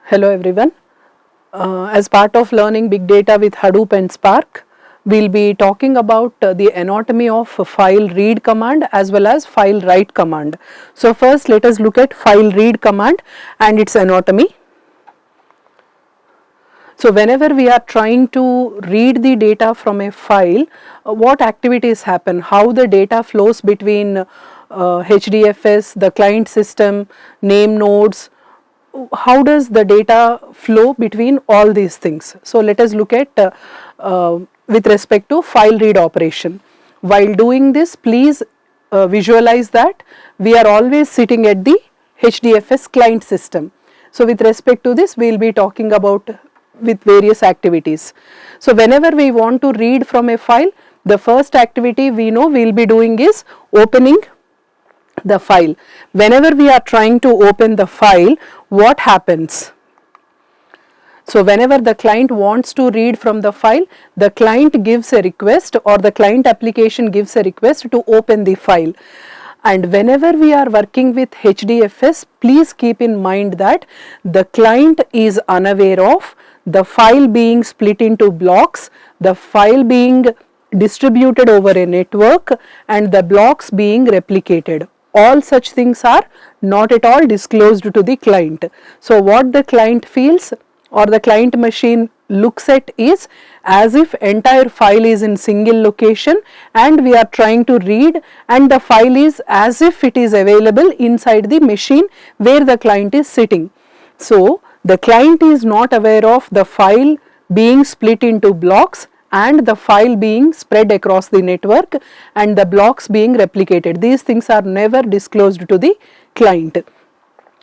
Hello everyone. As part of learning big data with Hadoop and Spark, we'll be talking about the anatomy of file read command as well as file write command. So first let us look at file read command and its anatomy. So whenever we are trying to read the data from a file, what activities happen, how the data flows between HDFS, the client system, name nodes, how does the data flow between all these things. So let us look at with respect to file read operation. While doing this, please visualize that we are always sitting at the HDFS client system. So with respect to this, we will be talking about with various activities. So whenever we want to read from a file, the first activity we know we will be doing is opening the file. Whenever we are trying to open the file, what happens? So whenever the client wants to read from the file, the client gives a request or the client application gives a request to open the file. And whenever we are working with HDFS, please keep in mind that the client is unaware of the file being split into blocks, the file being distributed over a network and the blocks being replicated. All such things are not at all disclosed to the client. So what the client feels or the client machine looks at is as if entire file is in single location and we are trying to read, and the file is as if it is available inside the machine where the client is sitting. So the client is not aware of the file being split into blocks and the file being spread across the network and the blocks being replicated. These things are never disclosed to the client.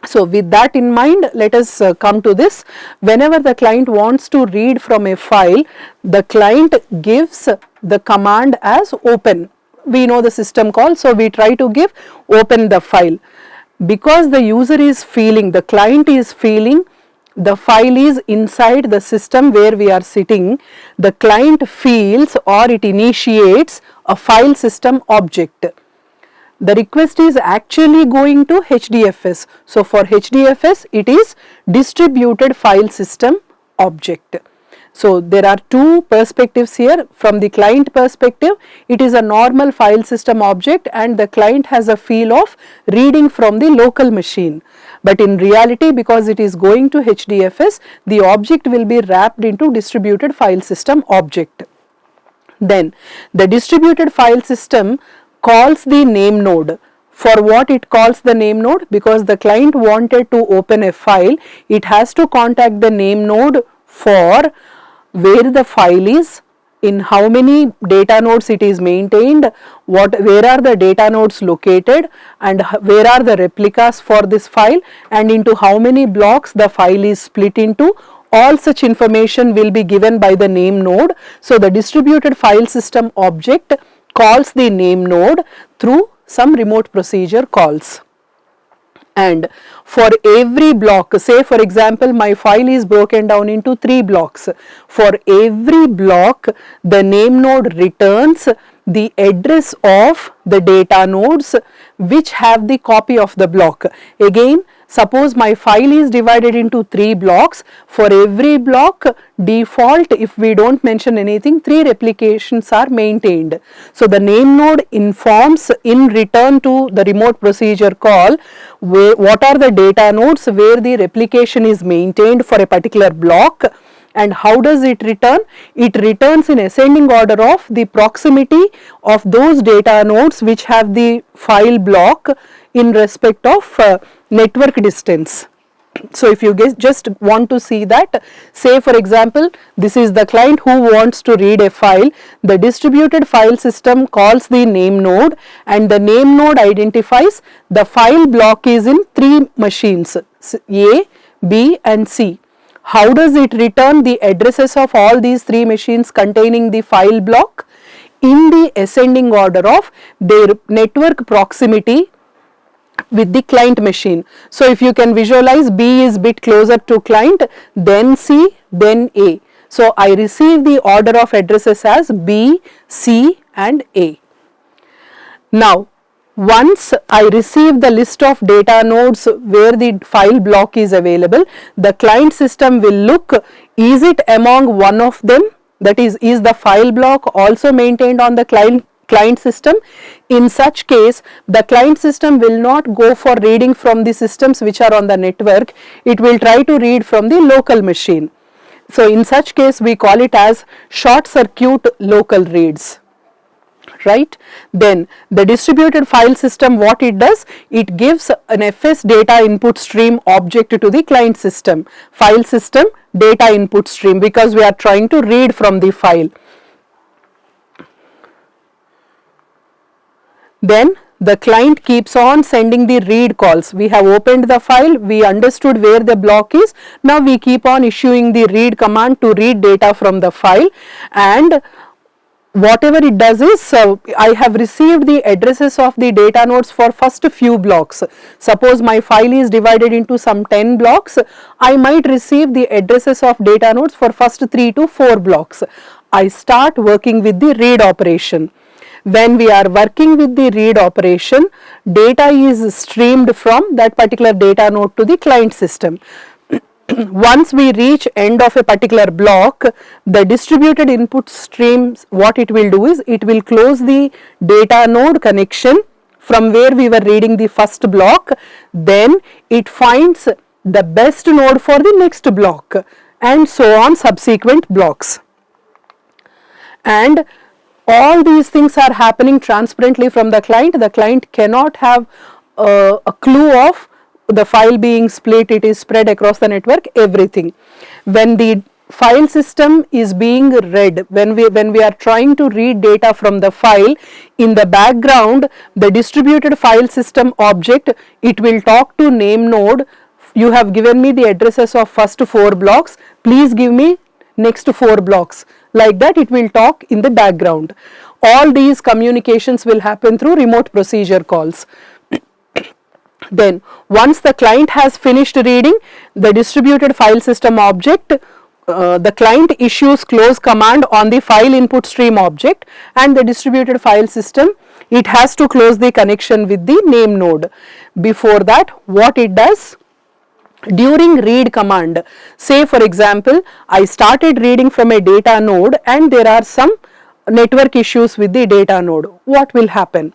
So with that in mind, let us come to this. Whenever the client wants to read from a file, the client gives the command as open. We know the system call, so we try to give open the file. Because the user is feeling, the client is feeling the file is inside the system where we are sitting, the client feels or it initiates a file system object. The request is actually going to HDFS. So for HDFS, it is distributed file system object. So there are two perspectives here. From the client perspective, it is a normal file system object and the client has a feel of reading from the local machine. But in reality, because it is going to HDFS, the object will be wrapped into distributed file system object. Then the distributed file system calls the name node. For what it calls the name node? Because the client wanted to open a file, it has to contact the name node for where the file is, in how many data nodes it is maintained, where are the data nodes located and where are the replicas for this file and into how many blocks the file is split into. All such information will be given by the name node. So the distributed file system object calls the name node through some remote procedure calls. And for every block, say for example my file is broken down into 3 blocks. For every block, the name node returns the address of the data nodes which have the copy of the block. Again, suppose my file is divided into 3 blocks. For every block, default, if we don't mention anything, 3 replications are maintained. So the name node informs in return to the remote procedure call what are the data nodes where the replication is maintained for a particular block. And how does it return? It returns in ascending order of the proximity of those data nodes which have the file block in respect of network distance. So if you just want to see that, say for example, this is the client who wants to read a file, the distributed file system calls the name node and the name node identifies the file block is in 3 machines, A, B and C. How does it return the addresses of all these 3 machines containing the file block? In the ascending order of their network proximity with the client machine. So if you can visualize, B is bit closer to client, then C, then A. So I receive the order of addresses as B, C and A. Now Once I receive the list of data nodes where the file block is available, the client system will look, is it among one of them, that is the file block also maintained on the client system. In such case, the client system will not go for reading from the systems which are on the network, it will try to read from the local machine. So, in such case we call it as short circuit local reads. Right. Then the distributed file system, what it does, it gives an FS data input stream object to the client system, file system data input stream, because we are trying to read from the file. Then the client keeps on sending the read calls. We have opened the file, we understood where the block is, now we keep on issuing the read command to read data from the file, and whatever it does is, I have received the addresses of the data nodes for first few blocks. Suppose my file is divided into some 10 blocks, I might receive the addresses of data nodes for first 3 to 4 blocks. I start working with the read operation. When we are working with the read operation, data is streamed from that particular data node to the client system. Once we reach end of a particular block, the distributed input streams, what it will do is, it will close the data node connection from where we were reading the first block, then it finds the best node for the next block, and so on subsequent blocks. And all these things are happening transparently from the client cannot have a clue of the file being split, it is spread across the network, everything. When the file system is being read, when we are trying to read data from the file, in the background the distributed file system object, it will talk to name node, you have given me the addresses of first 4 blocks, please give me next 4 blocks, like that it will talk in the background. All these communications will happen through remote procedure calls. Then once the client has finished reading, the distributed file system object, the client issues close command on the file input stream object, and the distributed file system, it has to close the connection with the name node. Before that, what it does, during read command, say for example, I started reading from a data node and there are some network issues with the data node, what will happen?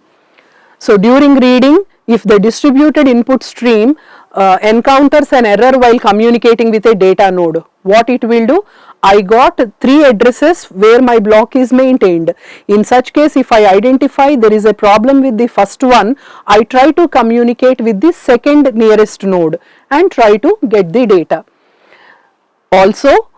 So during reading, if the distributed input stream encounters an error while communicating with a data node, what it will do? I got 3 addresses where my block is maintained. In such case, if I identify there is a problem with the first one, I try to communicate with the second nearest node and try to get the data. Also,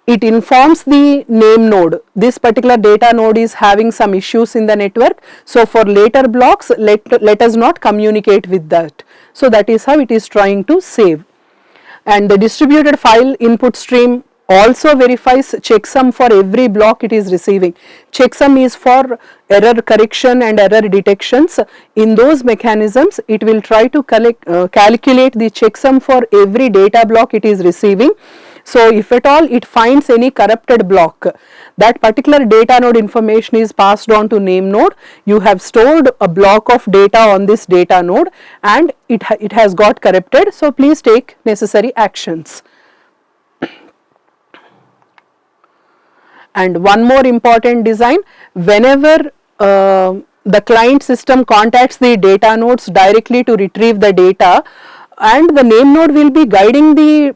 it informs the name node, this particular data node is having some issues in the network, so for later blocks let us not communicate with that. So that is how it is trying to save. And the distributed file input stream also verifies checksum for every block it is receiving. Checksum is for error correction and error detections. In those mechanisms, it will try to calculate the checksum for every data block it is receiving. So if at all it finds any corrupted block, that particular data node information is passed on to name node. You have stored a block of data on this data node and it has got corrupted, so please take necessary actions. And one more important design, whenever the client system contacts the data nodes directly to retrieve the data, and the name node will be guiding the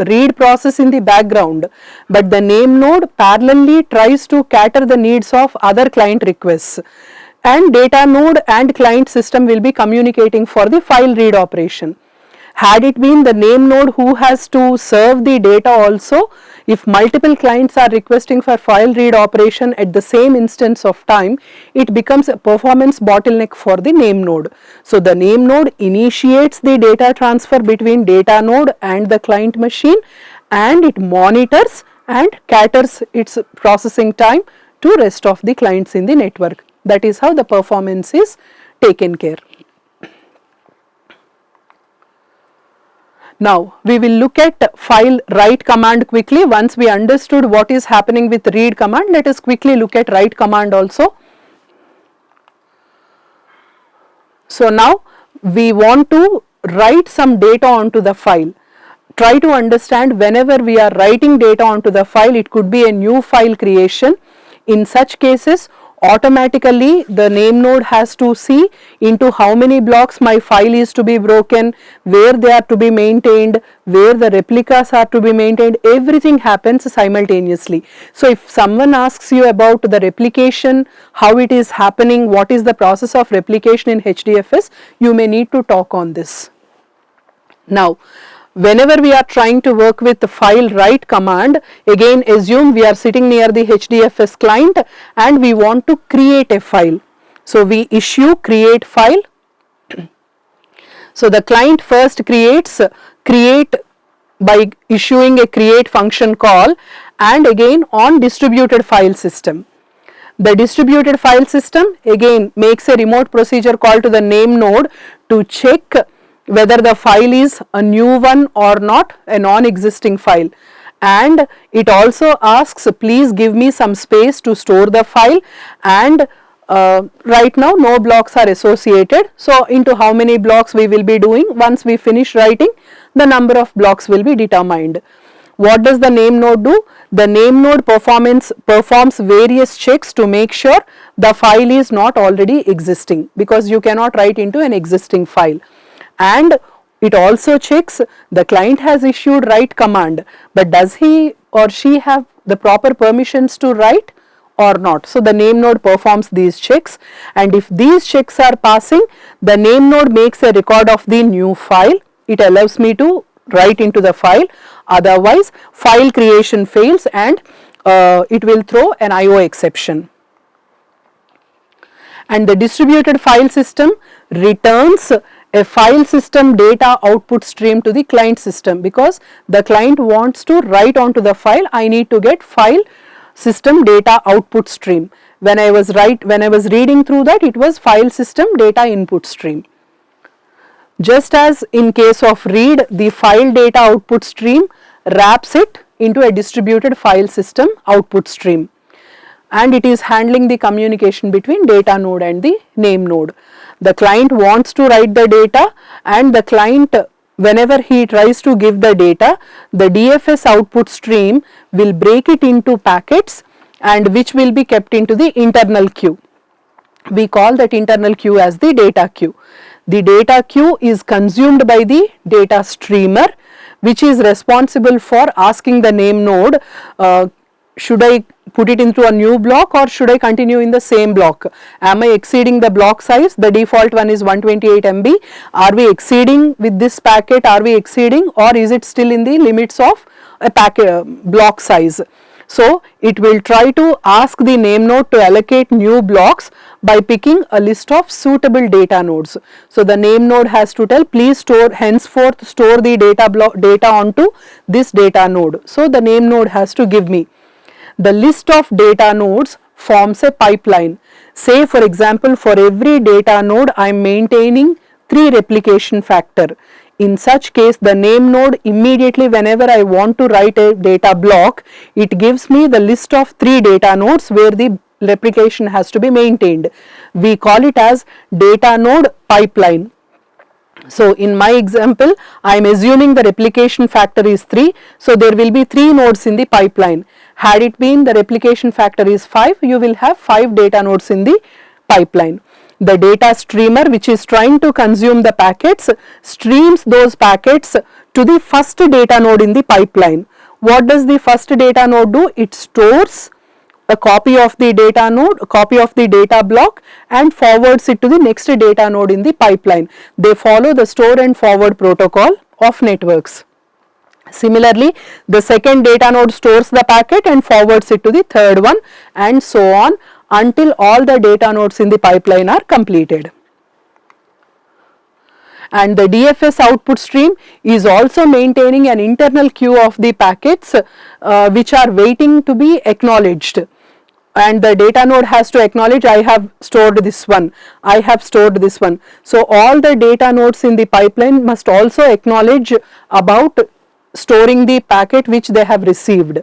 read process in the background, but the name node parallelly tries to cater the needs of other client requests, and data node and client system will be communicating for the file read operation. Had it been the name node who has to serve the data also, if multiple clients are requesting for file read operation at the same instance of time, it becomes a performance bottleneck for the name node. So the name node initiates the data transfer between data node and the client machine, and it monitors and caters its processing time to rest of the clients in the network. That is how the performance is taken care. Now we will look at file write command quickly. Once we understood what is happening with read command, let us quickly look at write command also. So now we want to write some data onto the file. Try to understand, whenever we are writing data onto the file, it could be a new file creation. In such cases, automatically the name node has to see into how many blocks my file is to be broken, where they are to be maintained, where the replicas are to be maintained. Everything happens simultaneously. So if someone asks you about the replication, how it is happening, what is the process of replication in HDFS, you may need to talk on this. Now, whenever we are trying to work with the file write command, again assume we are sitting near the HDFS client and we want to create a file. So we issue create file. So the client first creates create by issuing a create function call, and again on distributed file system. The distributed file system again makes a remote procedure call to the name node to check whether the file is a new one or not, a non-existing file, and it also asks, please give me some space to store the file, and right now no blocks are associated. So into how many blocks we will be doing, once we finish writing, the number of blocks will be determined. What does the name node do? The name node performs various checks to make sure the file is not already existing, because you cannot write into an existing file. And it also checks the client has issued write command, but does he or she have the proper permissions to write or not. So the name node performs these checks, and if these checks are passing, the name node makes a record of the new file. It allows me to write into the file, otherwise file creation fails and it will throw an IO exception. And the distributed file system returns a file system data output stream to the client system, because the client wants to write onto the file. I need to get file system data output stream. When I was reading through that, it was file system data input stream. Just as in case of read, the file data output stream wraps it into a distributed file system output stream, and it is handling the communication between data node and the name node. The client wants to write the data, and the client, whenever he tries to give the data, the DFS output stream will break it into packets, and which will be kept into the internal queue. We call that internal queue as the data queue. The data queue is consumed by the data streamer, which is responsible for asking the name node, should I put it into a new block or should I continue in the same block? Am I exceeding the block size? The default one is 128 MB. Are we exceeding with this packet? Are we exceeding, or is it still in the limits of a packet block size? So it will try to ask the name node to allocate new blocks by picking a list of suitable data nodes. So the name node has to tell, please henceforth store the data onto this data node. So the name node has to give me. The list of data nodes forms a pipeline. Say for example, for every data node I am maintaining 3 replication factor. In such case, the name node immediately, whenever I want to write a data block, it gives me the list of 3 data nodes where the replication has to be maintained. We call it as data node pipeline. So in my example, I am assuming the replication factor is 3. So there will be 3 nodes in the pipeline. Had it been the replication factor is 5, you will have 5 data nodes in the pipeline. The data streamer, which is trying to consume the packets, streams those packets to the first data node in the pipeline. What does the first data node do? It stores a copy of the data node, a copy of the data block, and forwards it to the next data node in the pipeline. They follow the store and forward protocol of networks. Similarly, the second data node stores the packet and forwards it to the third one, and so on until all the data nodes in the pipeline are completed. And the DFS output stream is also maintaining an internal queue of the packets which are waiting to be acknowledged. And the data node has to acknowledge, I have stored this one, I have stored this one. So all the data nodes in the pipeline must also acknowledge about storing the packet which they have received.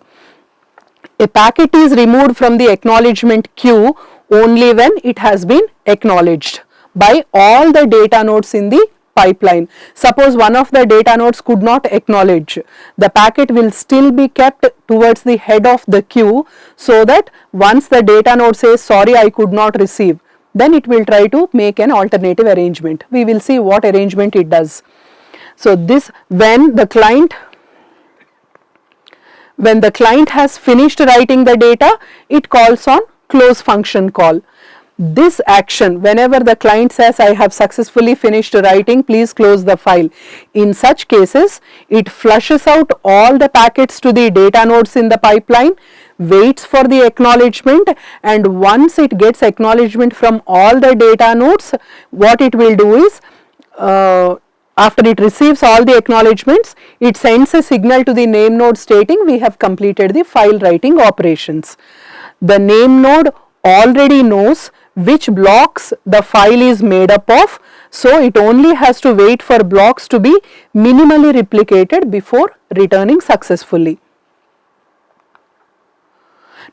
A packet is removed from the acknowledgement queue only when it has been acknowledged by all the data nodes in the pipeline. Suppose one of the data nodes could not acknowledge, the packet will still be kept towards the head of the queue, so that once the data node says sorry I could not receive, then it will try to make an alternative arrangement. We will see what arrangement it does. So this, when the client has finished writing the data, it calls on close function call. This action, whenever the client says I have successfully finished writing, please close the file. In such cases, it flushes out all the packets to the data nodes in the pipeline, waits for the acknowledgement, and once it gets acknowledgement from all the data nodes, what it will do is, after it receives all the acknowledgements, it sends a signal to the name node stating we have completed the file writing operations. The name node already knows which blocks the file is made up of, so it only has to wait for blocks to be minimally replicated before returning successfully.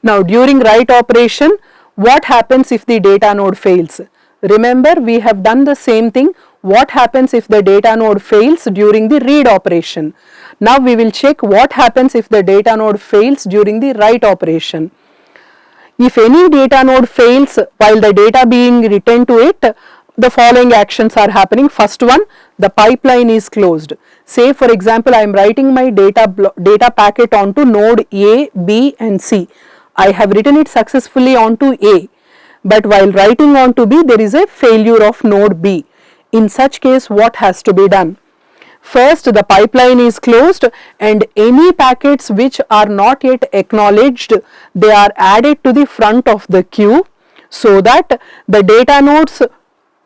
Now during write operation, what happens if the data node fails? Remember, we have done the same thing. What happens if the data node fails during the read operation? Now we will check what happens if the data node fails during the write operation. If any data node fails while the data being written to it, the following actions are happening. First one, the pipeline is closed. Say for example, I am writing my data packet onto node A, B and C. I have written it successfully onto A, but while writing onto B, there is a failure of node B. In such case, what has to be done? First, the pipeline is closed and any packets which are not yet acknowledged, they are added to the front of the queue, so that the data nodes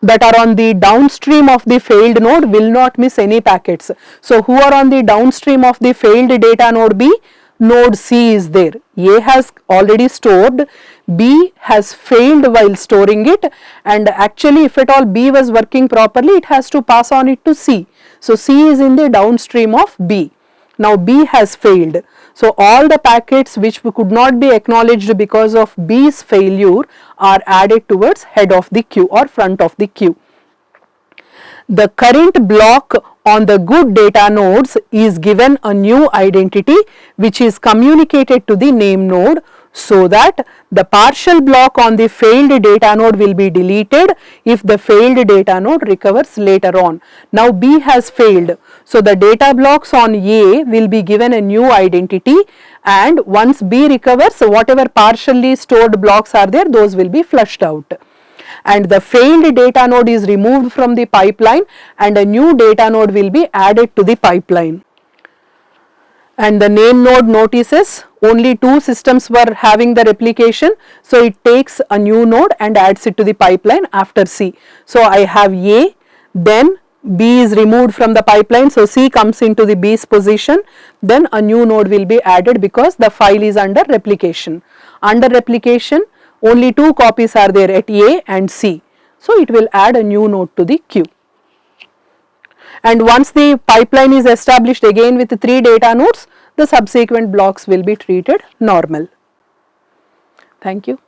that are on the downstream of the failed node will not miss any packets. So who are on the downstream of the failed data node B? Node C is there. A has already stored, B has failed while storing it, and actually if at all B was working properly, it has to pass on it to C. So C is in the downstream of B. Now B has failed. So all the packets which could not be acknowledged because of B's failure are added towards head of the queue or front of the queue. The current block on the good data nodes is given a new identity which is communicated to the name node, so that the partial block on the failed data node will be deleted if the failed data node recovers later on. Now B has failed, so the data blocks on A will be given a new identity, and once B recovers, whatever partially stored blocks are there, those will be flushed out. And the failed data node is removed from the pipeline and a new data node will be added to the pipeline. And the name node notices only two systems were having the replication, so it takes a new node and adds it to the pipeline after C. So I have A, then B is removed from the pipeline, so C comes into the B's position, then a new node will be added because the file is under replication. Under replication, only two copies are there at A and C, so it will add a new node to the queue. And once the pipeline is established again with 3 data nodes, the subsequent blocks will be treated normal. Thank you.